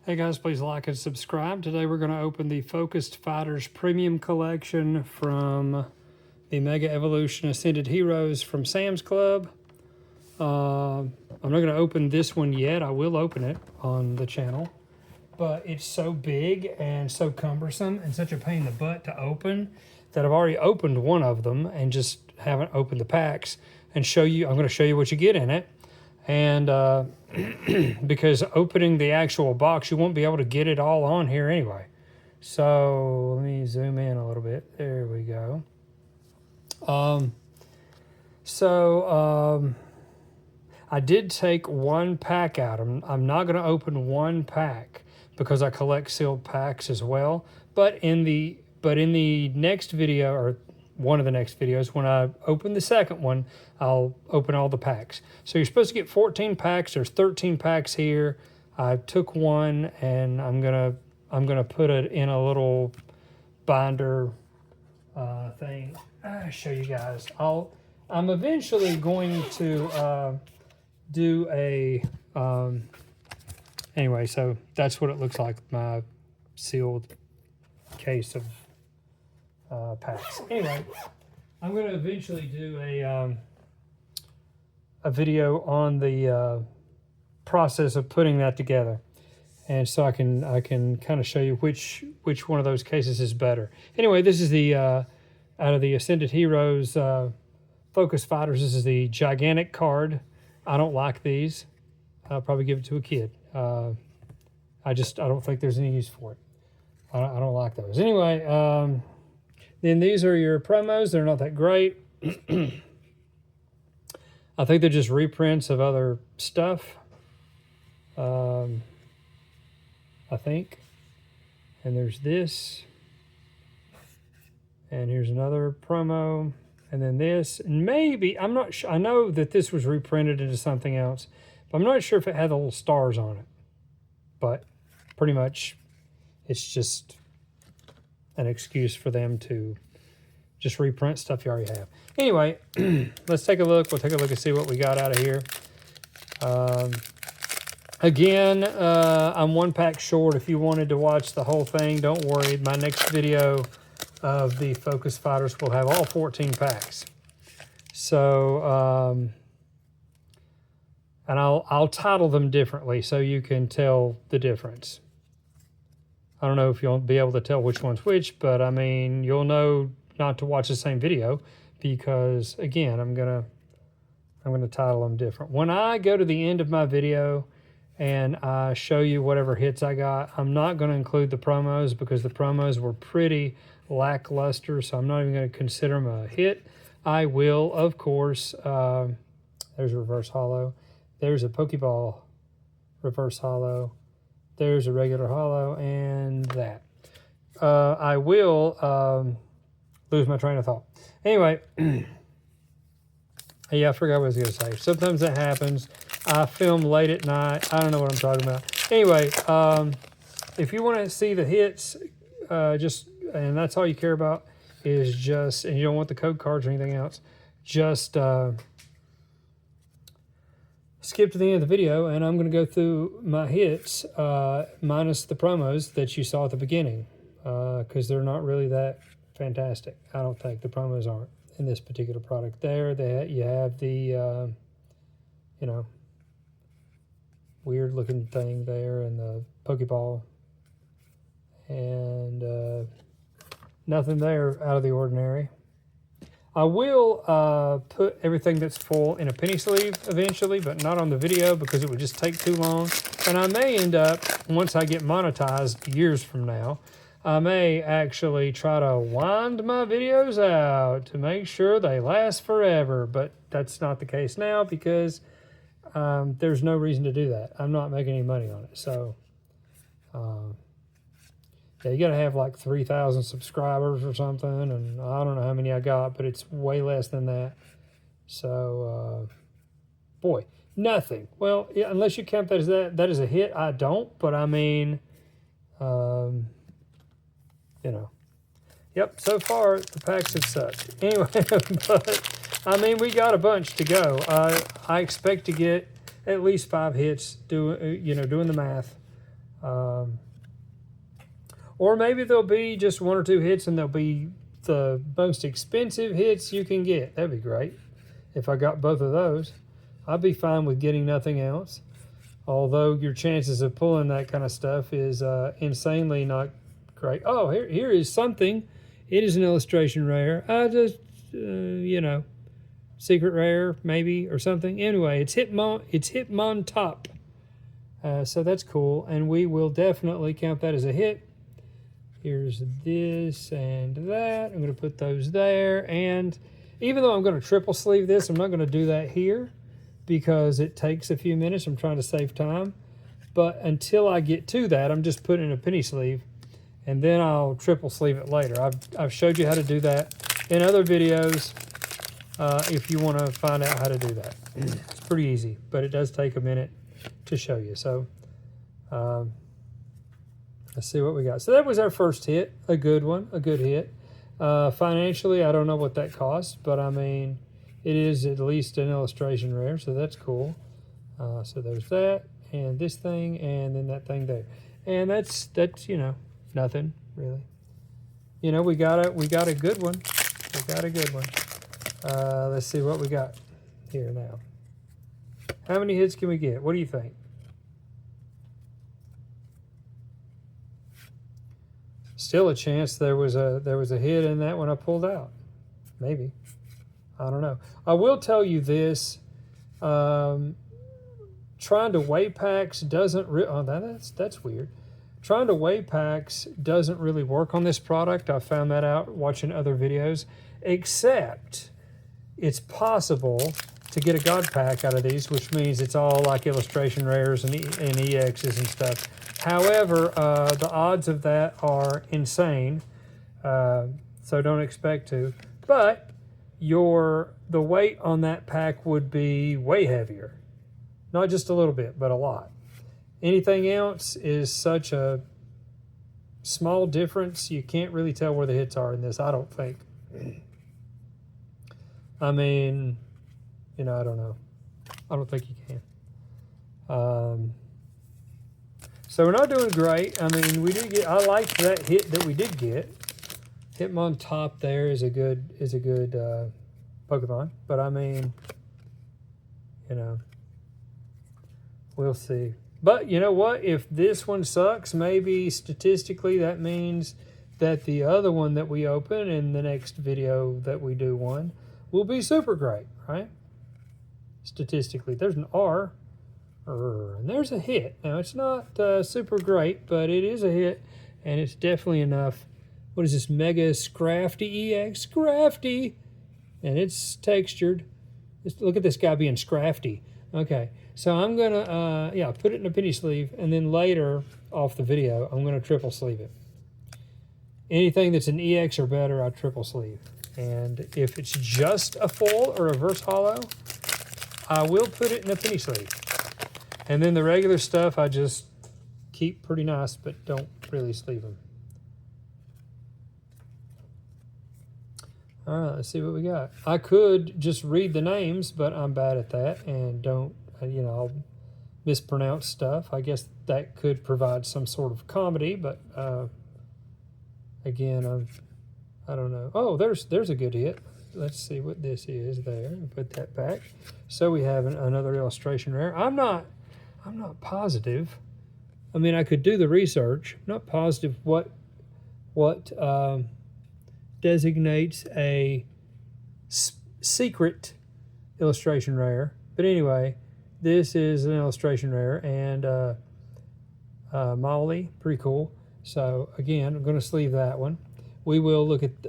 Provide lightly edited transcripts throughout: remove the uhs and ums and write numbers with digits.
Hey guys, please like and subscribe. Today we're going to open the Focused Fighters Premium Collection from the Mega Evolution Ascended Heroes from Sam's Club. I'm not going to open this one yet. I will open it on the channel. But it's so big and so cumbersome and such a pain in the butt to open that I've already opened one of them and just haven't opened the packs and show you. I'm going to show you what you get in it. And because opening the actual box, you won't be able to get it all on here anyway. So let me zoom in a little bit. There we go. I did take one pack out. I'm not going to open one pack because I collect sealed packs as well. But in the next video, or one of the next videos, when I open the second one, I'll open all the packs. So you're supposed to get 14 packs. There's 13 packs here. I took one and I'm gonna put it in a little binder thing. I'll show you guys. I'm eventually going to do a anyway. So that's what it looks like. My sealed case of packs. Anyway, I'm going to eventually do a video on the process of putting that together, and so I can kind of show you which one of those cases is better. Anyway, this is the out of the Ascended Heroes Focus Fighters. This is the gigantic card. I don't like these. I'll probably give it to a kid. I don't think there's any use for it. I don't like those. Anyway, then these are your promos. They're not that great. I think they're just reprints of other stuff. I think. And there's this. And here's another promo. And then this. And maybe, I'm not sure. I know that this was reprinted into something else. But I'm not sure if it had the little stars on it. But pretty much it's just an excuse for them to just reprint stuff you already have. Anyway, let's take a look. We'll take a look and see what we got out of here. Again, I'm one pack short. If you wanted to watch the whole thing, don't worry. My next video of the Focus Fighters will have all 14 packs. So, and I'll title them differently so you can tell the difference. I don't know if you'll be able to tell which one's which, but I mean, you'll know not to watch the same video because, again, I'm gonna title them different. When I go to the end of my video and I show you whatever hits I got, I'm not going to include the promos because the promos were pretty lackluster, so I'm not even going to consider them a hit. I will, of course, there's a reverse holo. There's a Pokeball reverse holo. There's a regular holo, and that. I will lose my train of thought. Anyway, yeah, I forgot what I was going to say. Sometimes that happens. I film late at night. I don't know what I'm talking about. Anyway, if you want to see the hits, and that's all you care about, is just, and you don't want the code cards or anything else, just skip to the end of the video, and I'm going to go through my hits minus the promos that you saw at the beginning because they're not really that fantastic. I don't think the promos aren't in this particular product. There, you have the, weird looking thing there and the Pokeball, and nothing there out of the ordinary. I will put everything that's full in a penny sleeve eventually, but not on the video because it would just take too long. And I may end up, once I get monetized years from now, I may actually try to wind my videos out to make sure they last forever. But that's not the case now because there's no reason to do that. I'm not making any money on it. So, yeah, you got to have like 3,000 subscribers or something, and I don't know how many I got, but it's way less than that. So, boy, nothing. Well, yeah, unless you count that as that is a hit, I don't. But I mean, yep. So far, the packs have sucked. Anyway, but I mean, we got a bunch to go. I expect to get at least 5 hits. Doing the math. Or maybe there'll be just 1 or 2 hits and they'll be the most expensive hits you can get. That'd be great. If I got both of those, I'd be fine with getting nothing else. Although your chances of pulling that kind of stuff is insanely not great. Oh, here is something. It is an illustration rare. I just, you know, secret rare maybe or something. Anyway, it's Hitmon Top. So that's cool, and we will definitely count that as a hit. Here's this and that. I'm going to put those there. And even though I'm going to triple sleeve this, I'm not going to do that here because it takes a few minutes. I'm trying to save time. But until I get to that, I'm just putting in a penny sleeve, and then I'll triple sleeve it later. I've showed you how to do that in other videos if you want to find out how to do that. It's pretty easy, but it does take a minute to show you. So let's see what we got. So that was our first hit, a good one, a good hit. Financially, I don't know what that cost, but I mean, it is at least an illustration rare, so that's cool. So there's that, and this thing, and then that thing there. And that's you know, nothing really. You know, we got a good one. We got a good one. Let's see what we got here now. How many hits can we get? What do you think? Still a chance there was a hit in that one I pulled out. Maybe. I don't know. I will tell you this. Trying to weigh packs doesn't that's weird. Trying to weigh packs doesn't really work on this product. I found that out watching other videos, except it's possible to get a God pack out of these, which means it's all like illustration rares and EXs and stuff. However, the odds of that are insane, so don't expect to. But the weight on that pack would be way heavier. Not just a little bit, but a lot. Anything else is such a small difference, you can't really tell where the hits are in this, I don't think. I mean, you know, I don't know. I don't think you can. So we're not doing great. I mean, we did get. I liked that hit that we did get. Hitmon Top there is a good Pokemon, but I mean, you know, we'll see. But you know what? If this one sucks, maybe statistically that means that the other one that we open in the next video that we do one will be super great, right? Statistically, there's an R. And there's a hit. Now, it's not super great, but it is a hit, and it's definitely enough. What is this? Mega Scrafty EX? Scrafty! And it's textured. Look at this guy being scrafty. Okay, so I'm going to, put it in a penny sleeve, and then later, off the video, I'm going to triple sleeve it. Anything that's an EX or better, I triple sleeve. And if it's just a full or reverse hollow, I will put it in a penny sleeve. And then the regular stuff I just keep pretty nice, but don't really sleeve them. All right, let's see what we got. I could just read the names, but I'm bad at that and don't, you know, I'll mispronounce stuff. I guess that could provide some sort of comedy, but again, I don't know. Oh, there's a good hit. Let's see what this is there. Put that back. So we have another illustration rare. I'm not positive. I mean, I could do the research. I'm not positive what designates a secret illustration rare. But anyway, this is an illustration rare, and Molly, pretty cool. So again, I'm going to sleeve that one. We will look at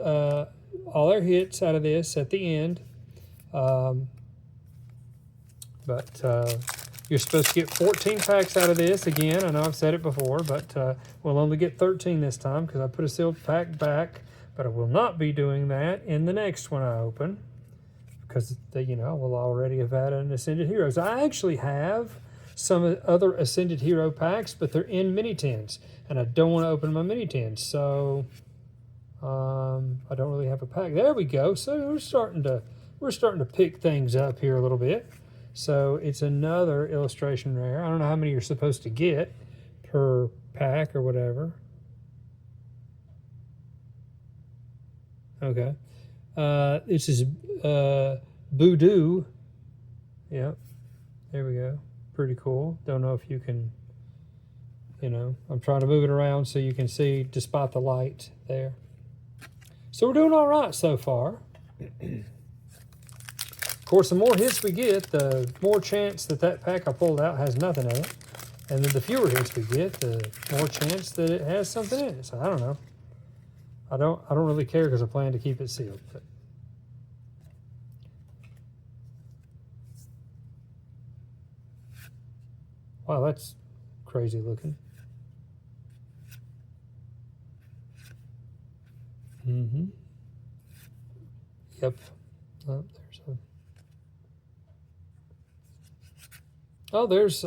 all our hits out of this at the end. You're supposed to get 14 packs out of this. Again, I know I've said it before, but we'll only get 13 this time because I put a sealed pack back. But I will not be doing that in the next one I open because, you know, we'll already have had an Ascended Heroes. I actually have some other Ascended Hero packs, but they're in mini tins, and I don't want to open my mini tins, so I don't really have a pack. There we go. So we're starting to pick things up here a little bit. So it's another illustration rare. I don't know how many you're supposed to get, per pack or whatever. Okay. This is Voodoo. Yep. There we go. Pretty cool. Don't know if you can, you know, I'm trying to move it around so you can see despite the light there. So we're doing all right so far. Of course, the more hits we get, the more chance that that pack I pulled out has nothing in it. And then the fewer hits we get, the more chance that it has something in it. So I don't know. I don't really care because I plan to keep it sealed. But. Wow, that's crazy looking. Mm-hmm. Yep. Oh, there's a. Oh, there's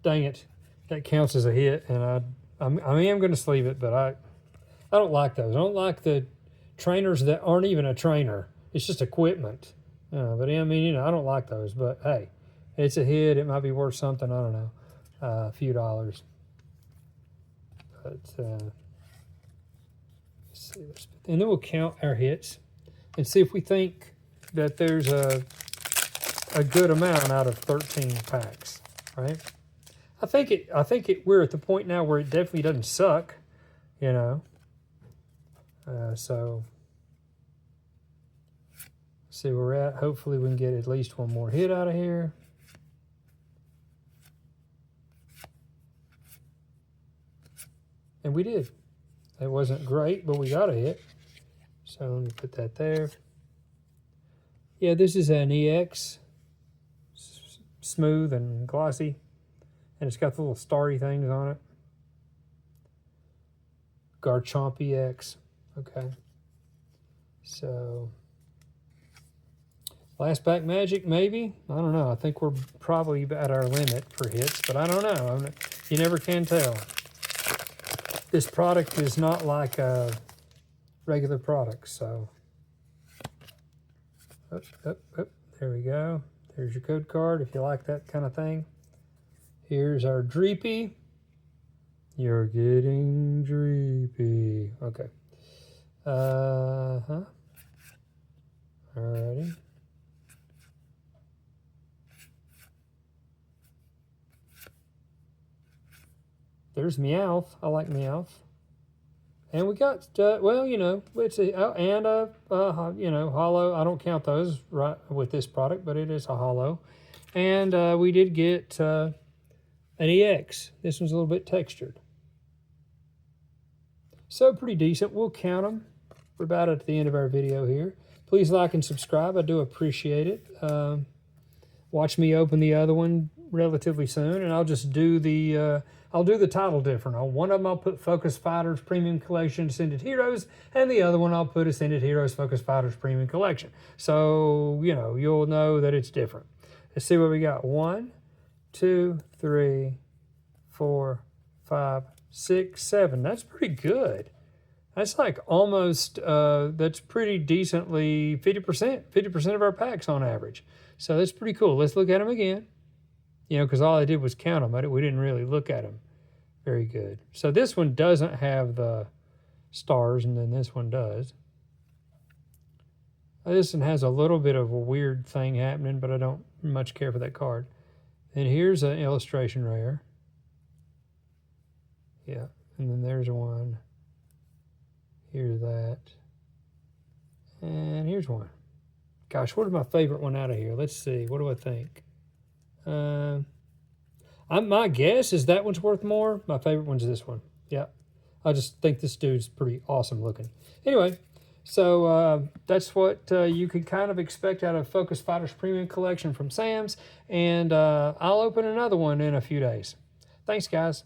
dang it. That counts as a hit, and I am going to sleeve it, but I don't like those. I don't like the trainers that aren't even a trainer. It's just equipment. But I mean, you know, I don't like those. But hey, it's a hit. It might be worth something. I don't know, a few dollars. But let's see, and then we'll count our hits and see if we think that there's a good amount out of 13 packs, right? I think we're at the point now where it definitely doesn't suck, you know. So see where we're at. Hopefully we can get at least one more hit out of here. And we did. It wasn't great, but we got a hit. So let me put that there. Yeah, this is an EX. Smooth and glossy. And it's got the little starry things on it. Garchomp EX. Okay. So, last pack magic, maybe? I don't know. I think we're probably at our limit for hits, but I don't know. You never can tell. This product is not like a regular product, so. There we go. There's your code card if you like that kind of thing. Here's our Dreepy. You're getting Dreepy. Okay. Alrighty. There's Meowth. I like Meowth. And we got, well, you know, it's a, you know, hollow. I don't count those right with this product, but it is a hollow. And we did get an EX. This one's a little bit textured. So pretty decent. We'll count them. We're about at the end of our video here. Please like and subscribe. I do appreciate it. Watch me open the other one relatively soon, and I'll just do the I'll do the title different. On one of them I'll put Focus Fighters Premium Collection Ascended Heroes, and the other one I'll put Ascended Heroes Focus Fighters Premium Collection. So, you know, you'll know that it's different. Let's see what we got. 1, 2, 3, 4, 5, 6, 7. That's pretty good. That's like almost, that's pretty decently 50% of our packs on average. So that's pretty cool. Let's look at them again. You know, because all I did was count them. We didn't really look at them very good. So this one doesn't have the stars, and then this one does. This one has a little bit of a weird thing happening, but I don't much care for that card. And here's an illustration rare. Yeah, and then there's one. Here's that. And here's one. Gosh, what is my favorite one out of here? Let's see. What do I think? My guess is that one's worth more. My favorite one's this one. Yeah. I just think this dude's pretty awesome looking. Anyway, so that's what you could kind of expect out of Focus Fighters Premium Collection from Sam's. And I'll open another one in a few days. Thanks, guys.